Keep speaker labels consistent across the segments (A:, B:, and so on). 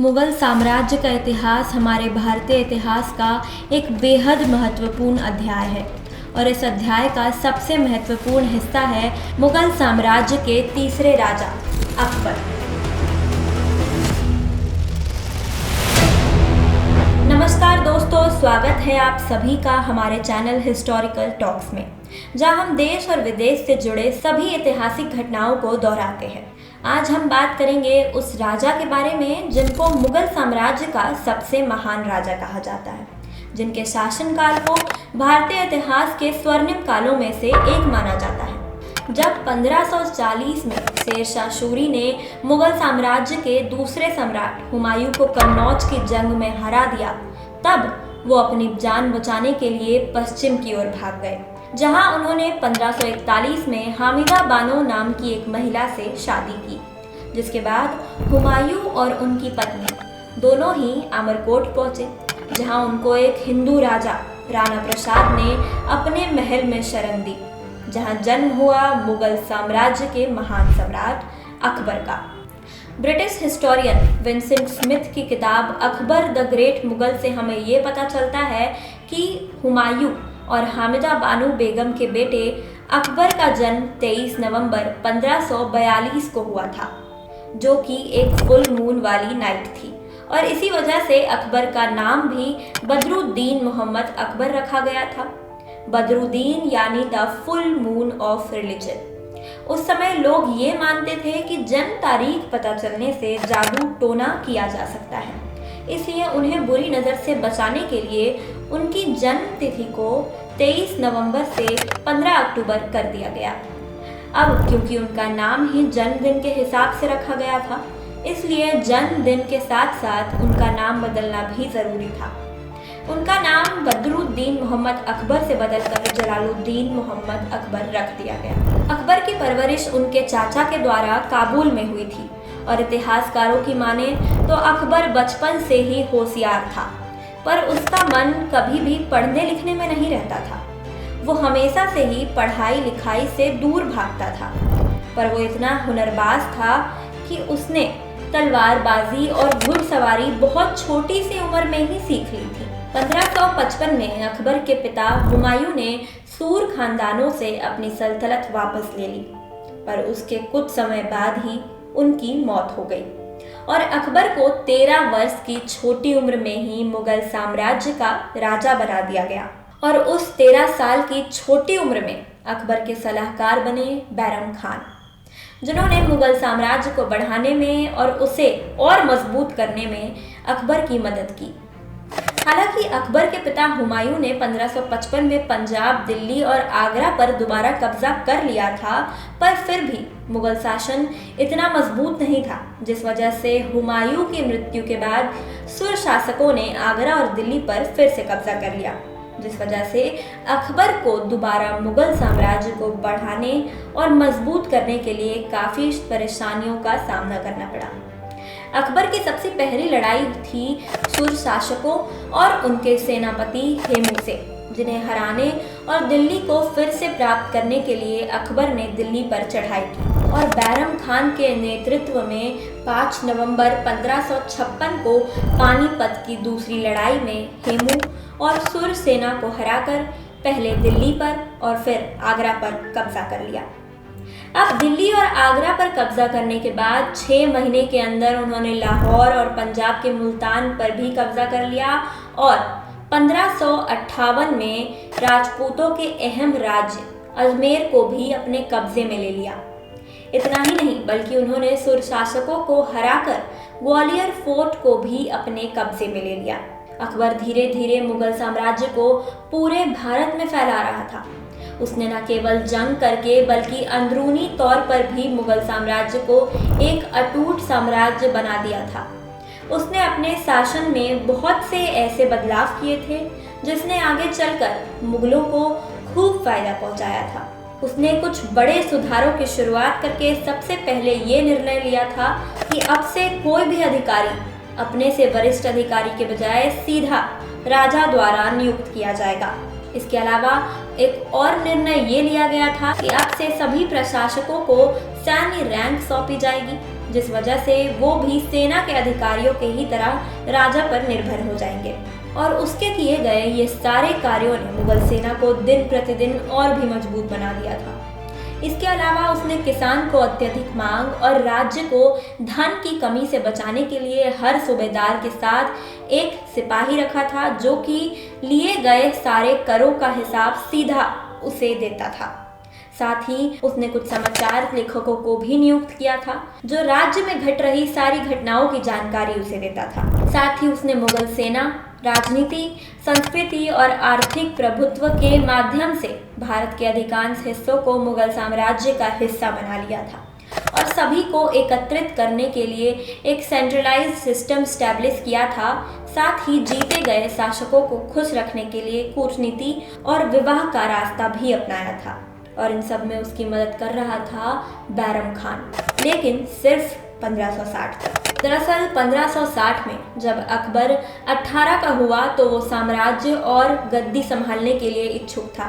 A: मुग़ल साम्राज्य का इतिहास हमारे भारतीय इतिहास का एक बेहद महत्वपूर्ण अध्याय है और इस अध्याय का सबसे महत्वपूर्ण हिस्सा है मुग़ल साम्राज्य के तीसरे राजा अकबर। नमस्कार दोस्तों, स्वागत है आप सभी का हमारे चैनल हिस्टोरिकल टॉक्स में, जहां हम देश और विदेश से जुड़े सभी ऐतिहासिक घटनाओं को दोहराते हैं। आज हम बात करेंगे उस राजा के बारे में जिनको मुग़ल साम्राज्य का सबसे महान राजा कहा जाता है, जिनके शासनकाल को भारतीय इतिहास के स्वर्णिम कालों में से एक माना जाता है। जब 1540 में शेरशाह सूरी ने मुग़ल साम्राज्य के दूसरे सम्राट हुमायूं को कन्नौज की जंग में हरा दिया, तब वो अपनी जान बचाने के लिए पश्चिम की ओर भाग गए, जहां उन्होंने 1541 में हामिदा बानो नाम की एक महिला से शादी की, जिसके बाद हुमायूं और उनकी पत्नी दोनों ही अमरकोट पहुंचे, जहां उनको एक हिंदू राजा राणा प्रसाद ने अपने महल में शरण दी, जहां जन्म हुआ मुग़ल साम्राज्य के महान सम्राट अकबर का। ब्रिटिश हिस्टोरियन विंसेंट स्मिथ की किताब अकबर द ग्रेट मुग़ल से हमें ये पता चलता है कि हुमायूं और हामिदा बानो बेगम के बेटे अकबर का जन्म 23 नवंबर 1542 को हुआ था, जो कि एक फुल मून वाली नाइट थी, और इसी वजह से अकबर का नाम भी बदरुद्दीन मोहम्मद अकबर रखा गया था। बदरुद्दीन यानी the full moon of religion. उस समय लोग ये मानते थे कि जन्म तारीख पता चलने से जादू टोना किया जा सकता है, इसलिए उन्हें बुरी नज़र से बचाने के लिए उनकी जन्म तिथि को 23 नवंबर से 15 अक्टूबर कर दिया गया। अब क्योंकि उनका नाम ही जन्मदिन के हिसाब से रखा गया था, इसलिए जन्मदिन के साथ साथ उनका नाम बदलना भी ज़रूरी था। उनका नाम बदरुद्दीन मोहम्मद अकबर से बदलकर जलालुद्दीन मोहम्मद अकबर रख दिया गया। अकबर की परवरिश उनके चाचा के द्वारा काबुल में हुई थी, और इतिहासकारों की माने तो अकबर बचपन से ही होशियार था, पर उसका मन कभी भी पढ़ने लिखने में नहीं रहता था। वो हमेशा से ही पढ़ाई लिखाई से दूर भागता था, पर वो इतना हुनरबाज था कि उसने तलवारबाजी और घुड़सवारी बहुत छोटी सी उम्र में ही सीख ली थी। 1555 में अकबर के पिता हुमायूं ने सूर खानदानों से अपनी सल्तनत वापस ले ली, पर उसके कुछ समय बाद ही उनकी मौत हो गई और अकबर को 13 वर्ष की छोटी उम्र में ही मुग़ल साम्राज्य का राजा बना दिया गया। और उस 13 साल की छोटी उम्र में अकबर के सलाहकार बने बैरम खान, जिन्होंने मुग़ल साम्राज्य को बढ़ाने में और उसे और मजबूत करने में अकबर की मदद की। हालांकि अकबर के पिता हुमायूं ने 1555 में पंजाब, दिल्ली और आगरा पर दोबारा कब्जा कर लिया था, पर फिर भी मुग़ल शासन इतना मजबूत नहीं था, जिस वजह से हुमायूं की मृत्यु के बाद सुर शासकों ने आगरा और दिल्ली पर फिर से कब्जा कर लिया, जिस वजह से अकबर को दोबारा मुग़ल साम्राज्य को बढ़ाने और मजबूत करने के लिए काफ़ी परेशानियों का सामना करना पड़ा। अकबर की सबसे पहली लड़ाई थी सुर शासकों और उनके सेनापति हेमू से, जिन्हें हराने और दिल्ली को फिर से प्राप्त करने के लिए अकबर ने दिल्ली पर चढ़ाई की, और बैरम खान के नेतृत्व में 5 नवंबर 1556 को पानीपत की दूसरी लड़ाई में हेमू और सुर सेना को हराकर पहले दिल्ली पर और फिर आगरा पर कब्जा कर लिया। अब दिल्ली और आगरा पर कब्जा करने के बाद 6 महीने के अंदर उन्होंने लाहौर और पंजाब के मुल्तान पर भी कब्जा कर लिया, और 1558 में राजपूतों के अहम राज्य अजमेर को भी अपने कब्जे में ले लिया। इतना ही नहीं, बल्कि उन्होंने सुर शासकों को हराकर ग्वालियर फोर्ट को भी अपने कब्जे में ले लिया। अकबर धीरे धीरे मुग़ल साम्राज्य को पूरे भारत में फैला रहा था। उसने न केवल जंग करके बल्कि अंदरूनी तौर पर भी मुग़ल साम्राज्य को एक अटूट साम्राज्य बना दिया था। उसने अपने शासन में बहुत से ऐसे बदलाव किए थे जिसने आगे चलकर मुग़लों को खूब फायदा पहुंचाया था। उसने कुछ बड़े सुधारों की शुरुआत करके सबसे पहले ये निर्णय लिया था कि अब से कोई भी अधिकारी अपने से वरिष्ठ अधिकारी के बजाय सीधा राजा द्वारा नियुक्त किया जाएगा। इसके अलावा एक और निर्णय ये लिया गया था कि अब से सभी प्रशासकों को सैन्य रैंक सौंपी जाएगी, जिस वजह से वो भी सेना के अधिकारियों के ही तरह राजा पर निर्भर हो जाएंगे। और उसके किए गए ये सारे कार्यों ने मुगल सेना को दिन प्रतिदिन और भी मजबूत बना दिया था। इसके अलावा उसने किसान को अत्यधिक मांग और राज्य को धन की कमी से बचाने के लिए हर सूबेदार के साथ एक सिपाही रखा था, जो कि लिए गए सारे करों का हिसाब सीधा उसे देता था। साथ ही उसने कुछ समाचार लेखकों को भी नियुक्त किया था, जो राज्य में घट रही सारी घटनाओं की जानकारी उसे देता था। साथ ही उसने मुगल सेना, राजनीति, संस्कृति और आर्थिक प्रभुत्व के माध्यम से भारत के अधिकांश हिस्सों को मुगल साम्राज्य का हिस्सा बना लिया था और सभी को एकत्रित करने के लिए एक सेंट्रलाइज्ड सिस्टम स्टैब्लिश किया था। साथ ही जीते गए शासकों को खुश रखने के लिए कूटनीति और विवाह का रास्ता भी अपनाया था। और इन सब में उसकी मदद कर रहा था बैरम खान, लेकिन सिर्फ 1560 तक। दरअसल 1560 में जब अकबर 18 का हुआ तो वो साम्राज्य और गद्दी संभालने के लिए इच्छुक था,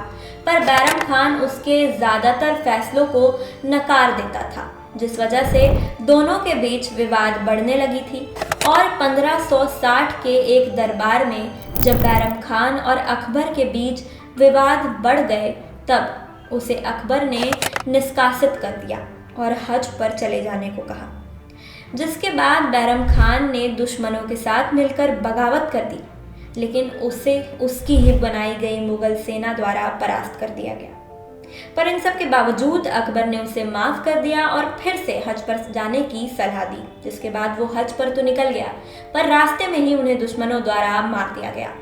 A: पर बैरम खान उसके ज़्यादातर फैसलों को नकार देता था, जिस वजह से दोनों के बीच विवाद बढ़ने लगी थी। और 1560 के एक दरबार में जब बैरम खान और अकबर के बीच विवाद बढ़ गए, तब उसे अकबर ने निष्कासित कर दिया और हज पर चले जाने को कहा, जिसके बाद बैरम खान ने दुश्मनों के साथ मिलकर बगावत कर दी, लेकिन उसे उसकी ही बनाई गई मुगल सेना द्वारा परास्त कर दिया गया। पर इन सब के बावजूद अकबर ने उसे माफ कर दिया और फिर से हज पर जाने की सलाह दी, जिसके बाद वो हज पर तो निकल गया, पर रास्ते में ही उन्हें दुश्मनों द्वारा मार दिया गया।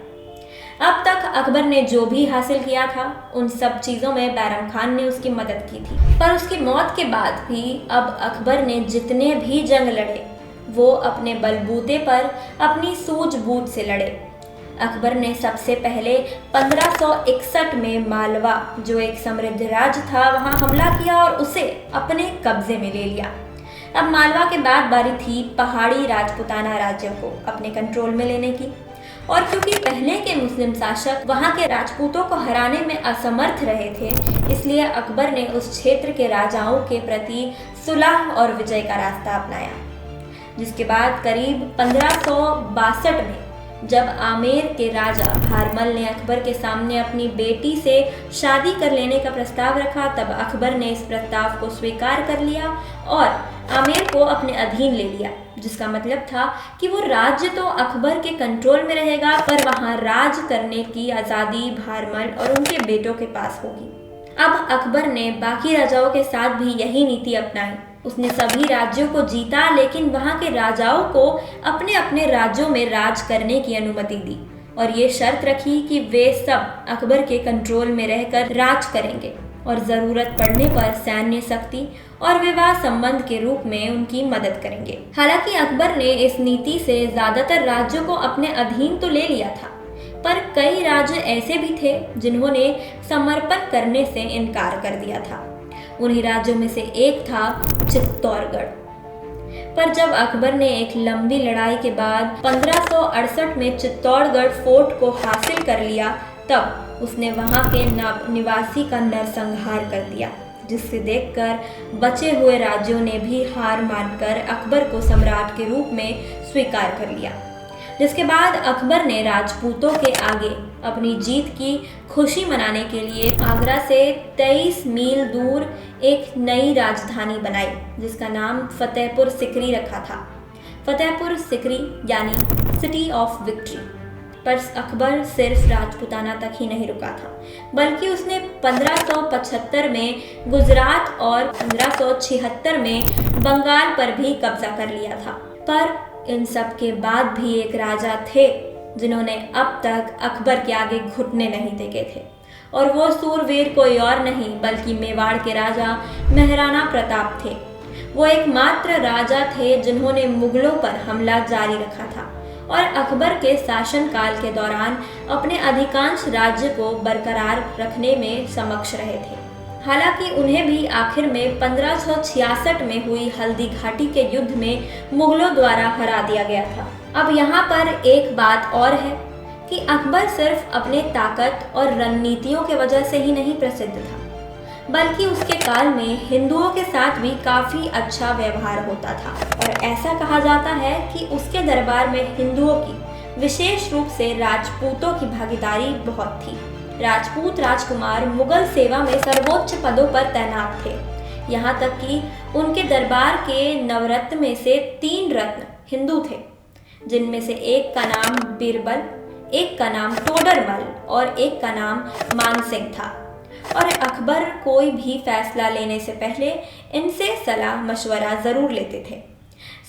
A: अब तक अकबर ने जो भी हासिल किया था, उन सब चीज़ों में बैरम खान ने उसकी मदद की थी। पर उसकी मौत के बाद भी अब अकबर ने जितने भी जंग लड़े, वो अपने बलबूते पर अपनी सूझबूझ से लड़े। अकबर ने सबसे पहले 1561 में मालवा, जो एक समृद्ध राज्य था, वहां हमला किया और उसे अपने कब्जे में ले लिया। अब मालवा के बाद बारी थी पहाड़ी राजपूताना राज्यों को अपने कंट्रोल में लेने की। और क्योंकि पहले के मुस्लिम शासक वहां के राजपूतों को हराने में असमर्थ रहे थे, इसलिए अकबर ने उस क्षेत्र के राजाओं के प्रति सुलह और विजय का रास्ता अपनाया। जिसके बाद करीब 1562 में जब आमेर के राजा भारमल ने अकबर के सामने अपनी बेटी से शादी कर लेने का प्रस्ताव रखा, तब अकबर ने इस प्रस्ताव को स्वीकार कर लिया और आमेर को अपने अधीन ले लिया, जिसका मतलब था कि वो राज्य तो अकबर के कंट्रोल में रहेगा, पर वहाँ राज करने की आज़ादी भारमल और उनके बेटों के पास होगी। अब अकबर ने बाकी राजाओं के साथ भी यही नीति अपनाई। उसने सभी राज्यों को जीता, लेकिन वहाँ के राजाओं को अपने अपने राज्यों में राज करने की अनुमति दी और ये शर्त रखी कि वे सब अकबर के कंट्रोल में रहकर राज करेंगे और ज़रूरत पड़ने पर सैन्य शक्ति और विवाह संबंध के रूप में उनकी मदद करेंगे। हालांकि अकबर ने इस नीति से ज़्यादातर राज्यों को अपने अधीन तो ले लिया था, पर कई राज्य ऐसे भी थे जिन्होंने समर्पण करने से इनकार कर दिया था। उन्हीं राज्यों में से एक था चित्तौड़गढ़। पर जब अकबर ने एक लंबी लड़ाई के बाद 1568 में चित्तौड़गढ़ फोर्ट को हासिल कर लिया, तब उसने वहां के निवासी का नरसंहार कर दिया, जिससे देखकर बचे हुए राज्यों ने भी हार मानकर अकबर को सम्राट के रूप में स्वीकार कर लिया। जिसके बाद अकबर ने राजपूतों के आगे अपनी जीत की खुशी मनाने के लिए आगरा से 23 मील दूर एक नई राजधानी बनाई, जिसका नाम फतेहपुर सिकरी रखा था। फतेहपुर सिकरी यानी सिटी ऑफ विक्ट्री। पर अकबर सिर्फ राजपूताना तक ही नहीं रुका था, बल्कि उसने 1575 में गुजरात और 1576 में बंगाल पर भी कब्जा कर लिया था। पर इन सब के बाद भी एक राजा थे जिन्होंने अब तक अकबर के आगे घुटने नहीं टेके थे, और वो सूरवीर कोई और नहीं बल्कि मेवाड़ के राजा महाराणा प्रताप थे। वो एकमात्र राजा थे जिन्होंने मुगलों पर हमला जारी रखा था और अकबर के शासनकाल के दौरान अपने अधिकांश राज्य को बरकरार रखने में समक्ष रहे थे। हालांकि उन्हें भी आखिर में 1566 में हुई हल्दी घाटी के युद्ध में मुगलों द्वारा हरा दिया गया था। अब यहाँ पर एक बात और है कि अकबर सिर्फ अपने ताकत और रणनीतियों के वजह से ही नहीं प्रसिद्ध था, बल्कि उसके काल में हिंदुओं के साथ भी काफ़ी अच्छा व्यवहार होता था। और ऐसा कहा जाता है कि उसके दरबार में हिंदुओं की, विशेष रूप से राजपूतों की भागीदारी बहुत थी। राजपूत राजकुमार मुगल सेवा में सर्वोच्च पदों पर तैनात थे। यहाँ तक कि उनके दरबार के नवरत्न में से 3 रत्न हिंदू थे, जिनमें से एक का नाम बीरबल, एक का नाम टोडरमल और एक का नाम मानसिंह था। और अकबर कोई भी फैसला लेने से पहले इनसे सलाह मशवरा ज़रूर लेते थे।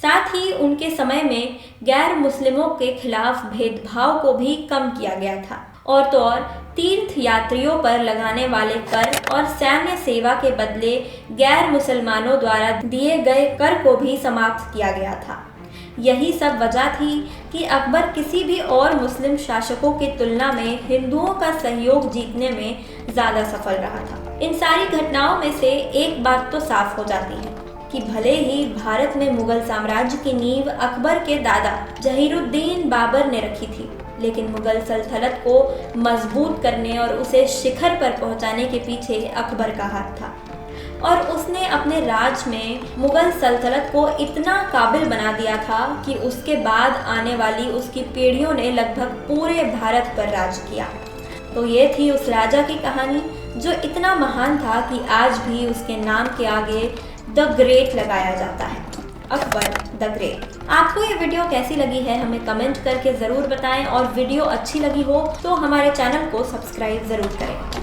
A: साथ ही उनके समय में गैर मुस्लिमों के खिलाफ भेदभाव को भी कम किया गया था। और तो और तीर्थ यात्रियों पर लगाने वाले कर और सैन्य सेवा के बदले गैर मुसलमानों द्वारा दिए गए कर को भी समाप्त किया गया था। यही सब वजह थी कि अकबर किसी भी और मुस्लिम शासकों की तुलना में हिंदुओं का सहयोग जीतने में ज़्यादा सफल रहा था। इन सारी घटनाओं में से एक बात तो साफ हो जाती है कि भले ही भारत में मुगल साम्राज्य की नींव अकबर के दादा जहीरुद्दीन बाबर ने रखी थी, लेकिन मुगल सल्तनत को मजबूत करने और उसे शिखर पर पहुंचाने के पीछे अकबर का हाथ था। और उसने अपने राज में मुगल सल्तनत को इतना काबिल बना दिया था कि उसके बाद आने वाली उसकी पीढ़ियों ने लगभग पूरे भारत पर राज किया। तो ये थी उस राजा की कहानी जो इतना महान था कि आज भी उसके नाम के आगे द ग्रेट लगाया जाता है, अकबर द ग्रेट। आपको ये वीडियो कैसी लगी है हमें कमेंट करके ज़रूर बताएं, और वीडियो अच्छी लगी हो तो हमारे चैनल को सब्सक्राइब ज़रूर करें।